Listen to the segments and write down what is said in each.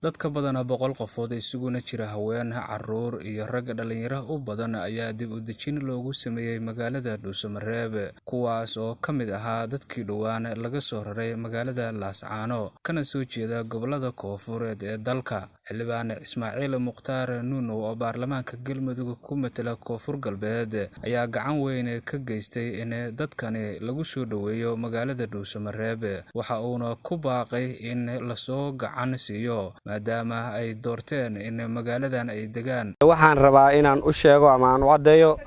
dad ka badan 100 qofood isuguna jira haween, caruur iyo rag dhalinyaro u badan ayaa dib u dejin loogu sameeyay magaalada Dhuusamareeb, kuwaas oo ka mid ahaa dadkii dhawaan laga soo raray magaalada Laascaano kana soo jeeda gobolada Koonfureed ee dalka. Xildhibaan Ismaaciil Mukhtaar Nuuno oo baarlamaanka Galmudug ku matala Koonfur Galbeed ayaa gacan weyn ka geystay in dadkani lagu soo dhaweeyo magaalada Dhuusamareeb, waxa uuna ku baaqay in la soo gacan siiyo maadaama ay doorteen in magaaladan ay degaan. Waxaan rabaa inaan u sheego ama aan u cadeeyo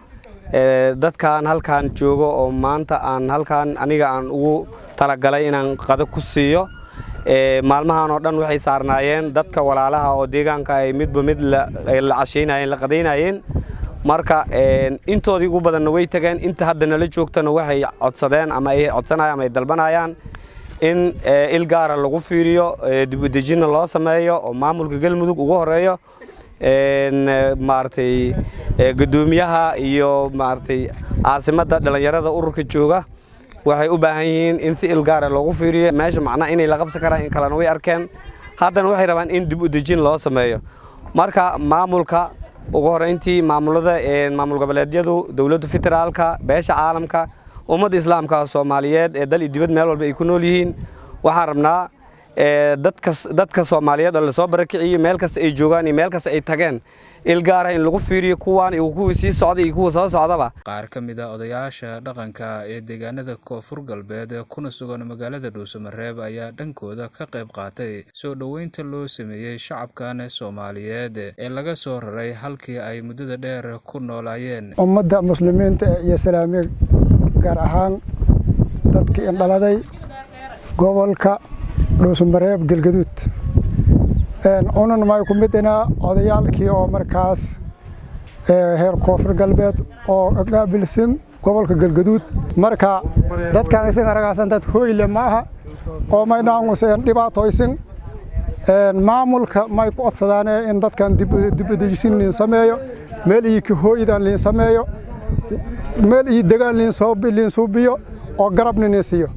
dadkaan halkaan joogo oo maanta aan halkaan aniga aan ugu talagalay inaan qado ku siiyo maalmahan oo dhan waxay saarnaayeen dadka walaalaha oo deegaanka ay midba mid la casheynayeen la qadeynayeen marka intoodii ugu badan way tageen inta hadda nala joogtana waxay codsadeen ama ay codsanayaan ama ay dalbanayaan in ilgaara lagu fiiriyo dib u dejin loo sameeyo oo maamulka Galmudug ugu horeeyo maartay gudoomiyaha iyo maartay caasimada dhalinyarada ururka jooga waxay u baahan yihiin in si ilgaara loogu fiiriyo meesha macna inay la qabsan karaan in kala way arkeen haddana waxay rabaan in dib u dejin loo sameeyo marka maamulka ugu horeyntii maamulada maamul goboleedyadu dawladda federaalka beesha caalamka ummadda islaamka Soomaaliyeed ee dal iyo dibad meel walba ay ku nool yihiin waxaan rabnaa dadka Soomaaliyeed oo la soo barakiciyo meel kasta ay joogaan iyo meel kasta ay tageen ilgaara in lagu fiiriyo kuwaan iyo kuwa sii socda iyo kuwa soo socdaba. Qaar ka mid ah odayaasha dhaqanka ee deegaanada Koonfur Galbeed kuna sugan magaalada Dhuusamareeb ayaa dhankooda ka qayb qaatay soo dhaweynta loo sameeyay shacabkan Soomaaliyeed ee laga soo raray halkii ay muddada dheer ku noolaayeen. Ummadda muslimiinta iyo salaamiga gaar ahaan dadkii dhaladay gobolka Dhuusamareeb Galgaduud onan ma ku midna odayaalkii oo markaas heer Koonfur Galbeed oo qaabilsan gobolka Galgaduud marka dadkan isaga aragsan dad hooyle ma aha oo may dhaanuseen dhibaatooyin maamulka may ku codsadaan in dadkan dib u dejin sameeyo meel ay ka hooyadaan leen sameeyo meel ay degaan leen suubiyo oo garabnina siiyo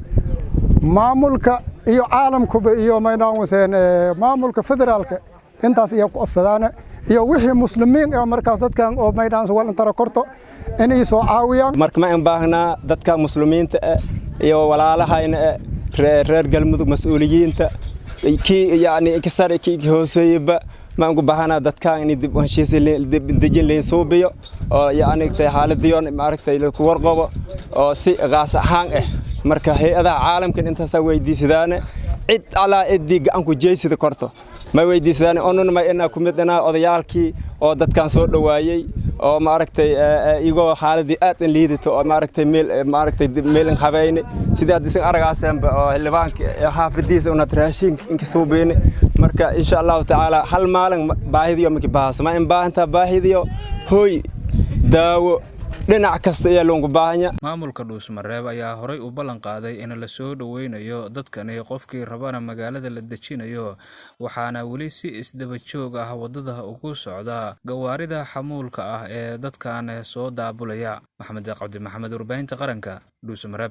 maamulka iyo caalamkuba iyo maydhaanuseen maamulka federaalka intaas iyo ku codsadaan iyo wixii muslimiin ee markaas dadkan oo maydhaansu wal intara korto inay soo caawiyaan marka ma baahnaa dadka muslimiinta iyo walaalahayna reer Galmudug mas'uuliyiinta yani kasar hooseeyba ma ugu baahnaa dadkan in dib u heshiisiin dib dejin leen suubiyo oo yani xaaladiyoon maaragtay ku warqabo oo si qaas ahaan marka hay'adaha caalamka intaas weydiisadaan cid ala idii gacan ku jeysida korto ma weydiisadaan onon ma ina ku midna odayaalkii oo dadkan soo dhawaayay oo maaragtay iyago xaaladii aad in liidato oo meel habeeyne sidii aad isin aragaasan oo xildhibaanka xaafadiisa una raashinka inka soo beene marka insha Allah taala hal maalin baahidiyo ma kibaas ma in baahanta baahidiyo hooy daawo dhinac kasta ayaa loogu baahanyaa. Maamulka Dhuusamareeb ayaa horay u ballan qaaday in la soo dhaweynayo dadkani qofkii rabana magaalada la dejinayo waxaana wali si isdaba joog ah wadada ugu socda gawaarida xamuulka ah ee dadkan soo daabulaya. Maxamed Cabdi Maxamed warbaahinta qaranka Dhuusamareeb.